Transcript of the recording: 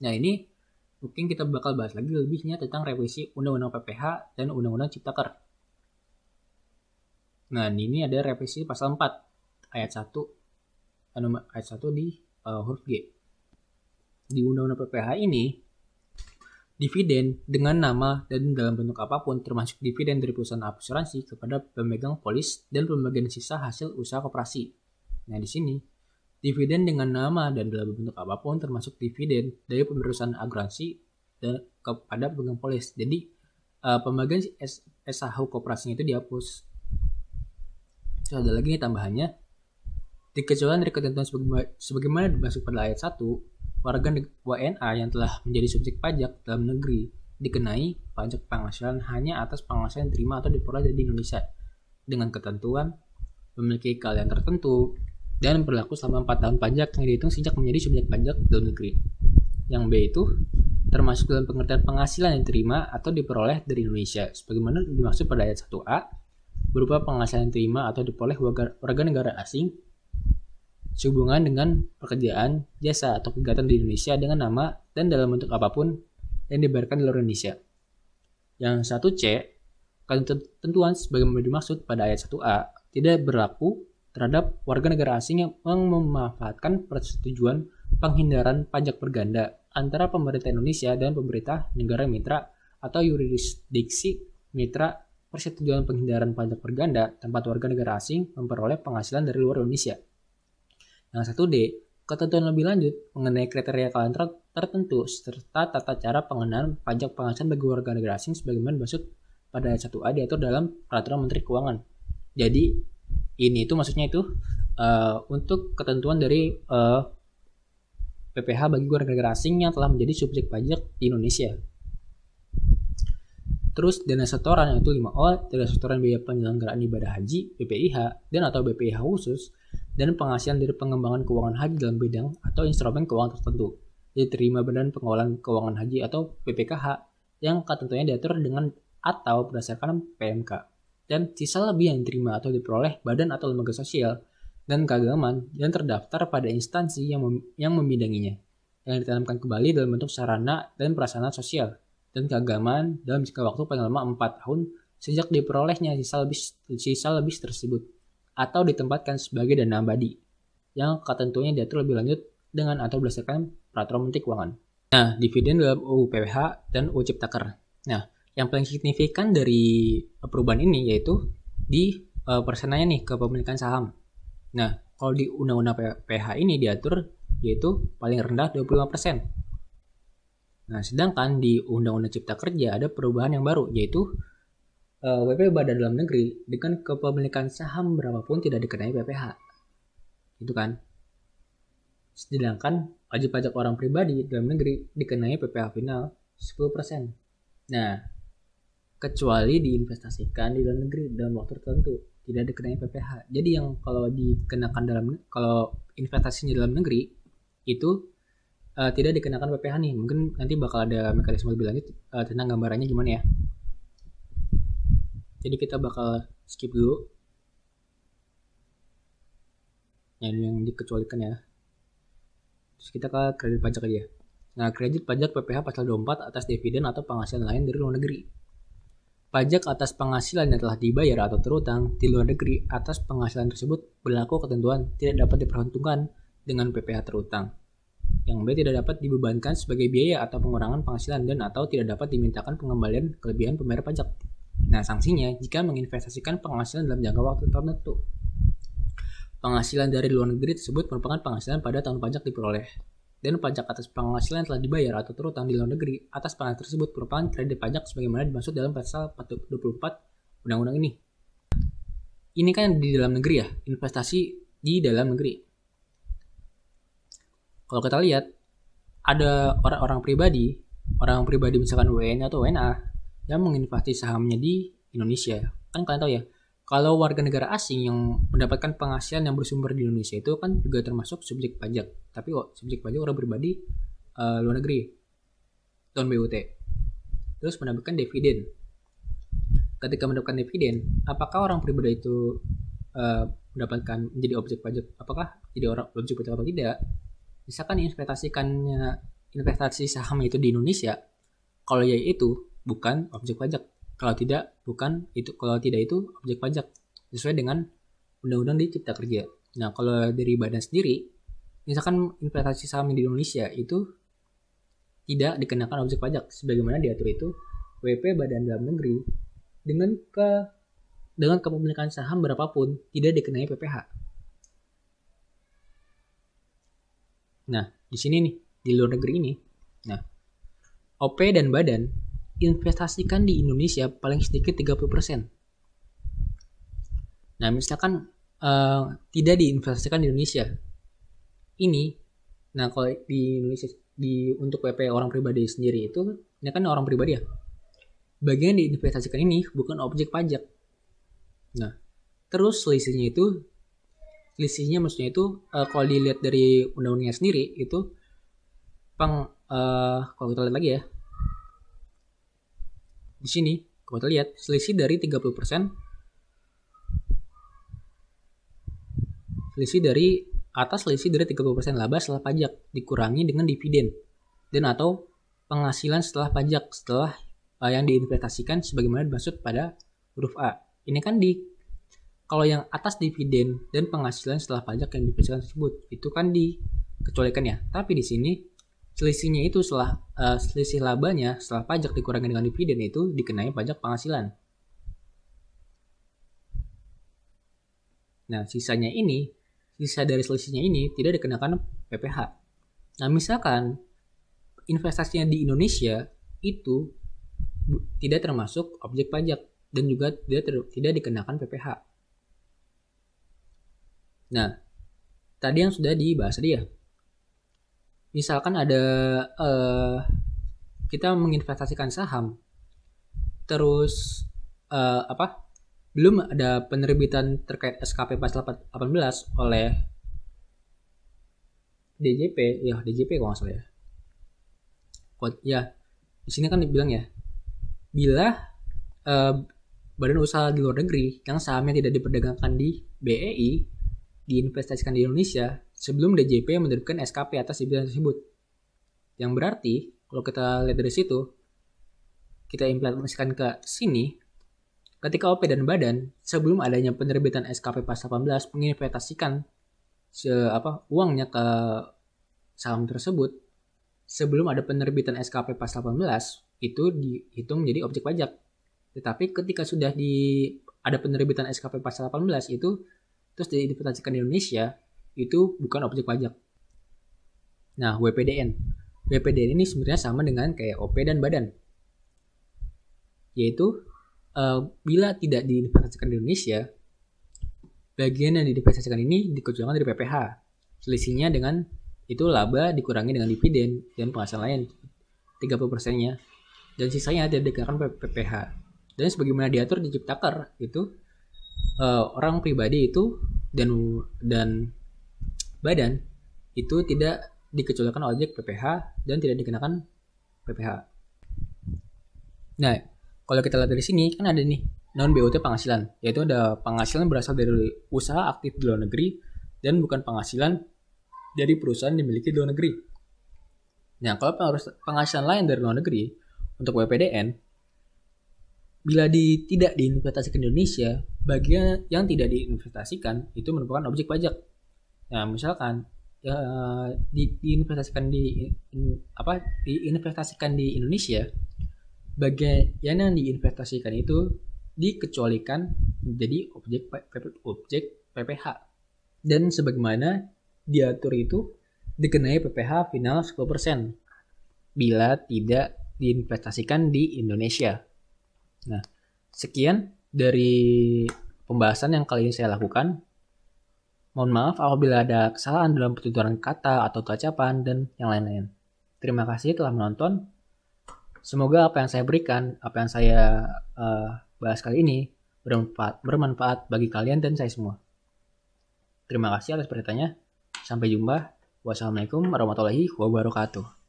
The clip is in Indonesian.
Nah, ini mungkin kita bakal bahas lagi lebihnya tentang revisi Undang-Undang PPH dan Undang-Undang Ciptaker. Nah, ini ada revisi pasal 4 ayat 1 ayat 1 di huruf G. Di Undang-Undang PPH ini, dividen dengan nama dan dalam bentuk apapun termasuk dividen dari perusahaan asuransi kepada pemegang polis dan pembagian sisa hasil usaha koperasi. Nah, di sini dividen dengan nama dan dalam bentuk apapun termasuk dividen dari perusahaan asuransi dan kepada pemegang polis. Jadi pembagian SH koperasinya itu dihapus. Terus ada lagi nih tambahannya, dikecualikan dari ketentuan sebagaimana dimaksud pada ayat 1, warga WNA yang telah menjadi subjek pajak dalam negeri dikenai pajak penghasilan hanya atas penghasilan yang diterima atau diperoleh dari Indonesia dengan ketentuan memiliki keahlian tertentu dan berlaku selama 4 tahun pajak yang dihitung sejak menjadi subjek pajak dalam negeri. Yang B itu termasuk dalam pengertian penghasilan yang diterima atau diperoleh dari Indonesia sebagaimana dimaksud pada ayat 1A berupa penghasilan yang diterima atau diperoleh warga negara asing sehubungan dengan pekerjaan, jasa, atau kegiatan di Indonesia dengan nama dan dalam bentuk apapun yang dibayarkan di luar Indonesia. Yang 1C, ketentuan sebagaimana dimaksud pada ayat 1A tidak berlaku terhadap warga negara asing yang memanfaatkan persetujuan penghindaran pajak berganda antara pemerintah Indonesia dan pemerintah negara mitra atau yurisdiksi mitra persetujuan penghindaran pajak berganda tempat warga negara asing memperoleh penghasilan dari luar Indonesia. Yang 1D, ketentuan lebih lanjut mengenai kriteria keahlian tertentu serta tata cara pengenaan pajak penghasilan bagi warga negara asing sebagaimana dimaksud pada ayat 1A diatur dalam Peraturan Menteri Keuangan. Jadi ini itu maksudnya itu untuk ketentuan dari PPH bagi warga negara asing yang telah menjadi subjek pajak di Indonesia. Terus dana setoran yaitu 5O, dana setoran biaya penyelenggaraan ibadah haji, BPIH, dan atau BPIH khusus, dan penghasilan dari pengembangan keuangan haji dalam bidang atau instrumen keuangan tertentu, diterima Badan Pengelolaan Keuangan Haji atau BPKH, yang ketentuannya diatur dengan atau berdasarkan PMK, dan sisa lebih yang diterima atau diperoleh badan atau lembaga sosial dan keagamaan yang terdaftar pada instansi yang membidanginya, yang ditanamkan kembali dalam bentuk sarana dan prasarana sosial dan keagamaan dalam jangka waktu paling lama 4 tahun sejak diperolehnya sisa lebih tersebut, atau ditempatkan sebagai dana abadi yang ketentuannya diatur lebih lanjut dengan atau berdasarkan Peraturan Menteri Keuangan. Nah, dividen dalam UU PPH dan UU Ciptaker. Nah, yang paling signifikan dari perubahan ini yaitu di persenannya nih kepemilikan saham. Nah, kalau di Undang-Undang PPH ini diatur yaitu paling rendah 25%. Nah, sedangkan di Undang-Undang Cipta Kerja ada perubahan yang baru yaitu WP Badan Dalam Negeri dengan kepemilikan saham berapapun tidak dikenai PPH. Itu kan. Sedangkan wajib pajak orang pribadi dalam negeri dikenai PPH final 10%. Nah, kecuali diinvestasikan di dalam negeri dalam waktu tertentu tidak dikenai PPH. Jadi yang kalau dikenakan kalau investasinya dalam negeri itu tidak dikenakan PPH nih. Mungkin nanti bakal ada mekanisme lebih lanjut tentang gambarannya gimana ya. Jadi kita bakal skip dulu yang dikecualikan ya. Terus kita ke kredit pajak aja. Nah, kredit pajak PPH pasal 24 atas dividen atau penghasilan lain dari luar negeri. Pajak atas penghasilan yang telah dibayar atau terutang di luar negeri atas penghasilan tersebut berlaku ketentuan tidak dapat diperhitungkan dengan PPH terutang. Yang B tidak dapat dibebankan sebagai biaya atau pengurangan penghasilan dan atau tidak dapat dimintakan pengembalian kelebihan pembayar pajak. Nah, sanksinya jika menginvestasikan penghasilan dalam jangka waktu tertentu. Penghasilan dari luar negeri tersebut merupakan penghasilan pada tahun pajak diperoleh. Dan pajak atas penghasilan yang telah dibayar atau terutang di luar negeri atas penghasilan tersebut merupakan kredit pajak sebagaimana dimaksud dalam pasal 24 Undang-Undang ini. Ini kan di dalam negeri ya, investasi di dalam negeri. Kalau kita lihat, ada orang pribadi misalkan WNA atau WNA yang menginvestasi sahamnya di Indonesia. Kan kalian tahu ya, kalau warga negara asing yang mendapatkan penghasilan yang bersumber di Indonesia itu kan juga termasuk subjek pajak. Tapi subjek pajak orang pribadi luar negeri, non BUT. Terus mendapatkan dividen. Ketika mendapatkan dividen, apakah orang pribadi itu mendapatkan menjadi objek pajak? Apakah jadi orang objek pajak atau tidak? Misalkan investasi saham itu di Indonesia, kalau ya itu bukan objek pajak. Kalau tidak itu objek pajak sesuai dengan Undang-Undang di Cipta Kerja. Nah, kalau dari badan sendiri, misalkan investasi saham di Indonesia itu tidak dikenakan objek pajak sebagaimana diatur itu WP Badan Dalam Negeri dengan kepemilikan saham berapapun tidak dikenai PPh. Nah, di sini nih, di luar negeri ini. Nah, OP dan badan investasikan di Indonesia paling sedikit 30%. Nah, misalkan tidak diinvestasikan di Indonesia. Nah kalau di Indonesia untuk WP orang pribadi sendiri itu, ini kan orang pribadi ya. Bagian diinvestasikan ini bukan objek pajak. Nah, terus selisihnya maksudnya itu kalau dilihat dari undang-undangnya sendiri itu kalau kita lihat lagi ya. Di sini kalau kita lihat selisih dari 30%, selisih dari 30% laba setelah pajak dikurangi dengan dividen dan atau penghasilan setelah pajak setelah yang diinvestasikan sebagaimana dimaksud pada huruf A. Ini kan kalau yang atas dividen dan penghasilan setelah pajak yang diinvestasikan tersebut itu kan dikecualikan ya. Tapi di sini selisihnya itu selisih labanya setelah pajak dikurangi dengan dividen itu dikenai pajak penghasilan. Nah, sisa dari selisihnya ini tidak dikenakan PPh. Nah, misalkan investasinya di Indonesia itu tidak termasuk objek pajak dan juga tidak dikenakan PPh. Nah, tadi yang sudah dibahas tadi ya. Misalkan ada kita menginvestasikan saham, terus belum ada penerbitan terkait SKP Pasal 18 oleh DJP kalau nggak salah ya. Ya, di sini kan dibilang ya, bila badan usaha di luar negeri yang sahamnya tidak diperdagangkan di BEI diinvestasikan di Indonesia sebelum DJP menerbitkan SKP atas dividen tersebut. Yang berarti kalau kita lihat dari situ, kita implementasikan ke sini, ketika OP dan badan sebelum adanya penerbitan SKP Pasal 18 menginvestasikan uangnya ke saham tersebut sebelum ada penerbitan SKP Pasal 18 itu dihitung menjadi objek pajak. Tetapi ketika sudah ada penerbitan SKP Pasal 18 itu terus diinvestasikan di Indonesia itu bukan objek pajak. Nah, WPDN ini sebenarnya sama dengan kayak OP dan badan, yaitu bila tidak diinvestasikan di Indonesia, bagian yang diinvestasikan ini dikecualikan dari PPh. Selisihnya dengan itu laba dikurangi dengan dividen dan penghasilan lain 30%-nya, dan sisanya tidak dikenakan PPh. Dan sebagaimana diatur di Ciptaker itu orang pribadi itu dan badan itu tidak dikecualikan objek PPh dan tidak dikenakan PPh. Nah, kalau kita lihat dari sini kan ada nih non BOT penghasilan, yaitu ada penghasilan berasal dari usaha aktif di luar negeri dan bukan penghasilan dari perusahaan dimiliki di luar negeri. Nah, kalau penghasilan lain dari luar negeri untuk WPDN, bila tidak diinvestasikan di Indonesia, bagian yang tidak diinvestasikan itu merupakan objek pajak. Nah, misalkan diinvestasikan di Indonesia, bagian yang diinvestasikan itu dikecualikan menjadi objek PPh. Dan sebagaimana diatur itu dikenai PPh final 10% bila tidak diinvestasikan di Indonesia. Nah, sekian dari pembahasan yang kali ini saya lakukan. Mohon maaf apabila ada kesalahan dalam penuturan kata atau ucapan dan yang lain-lain. Terima kasih telah menonton. Semoga apa yang saya berikan, apa yang saya bahas kali ini bermanfaat bagi kalian dan saya semua. Terima kasih atas perhatiannya. Sampai jumpa. Wassalamualaikum warahmatullahi wabarakatuh.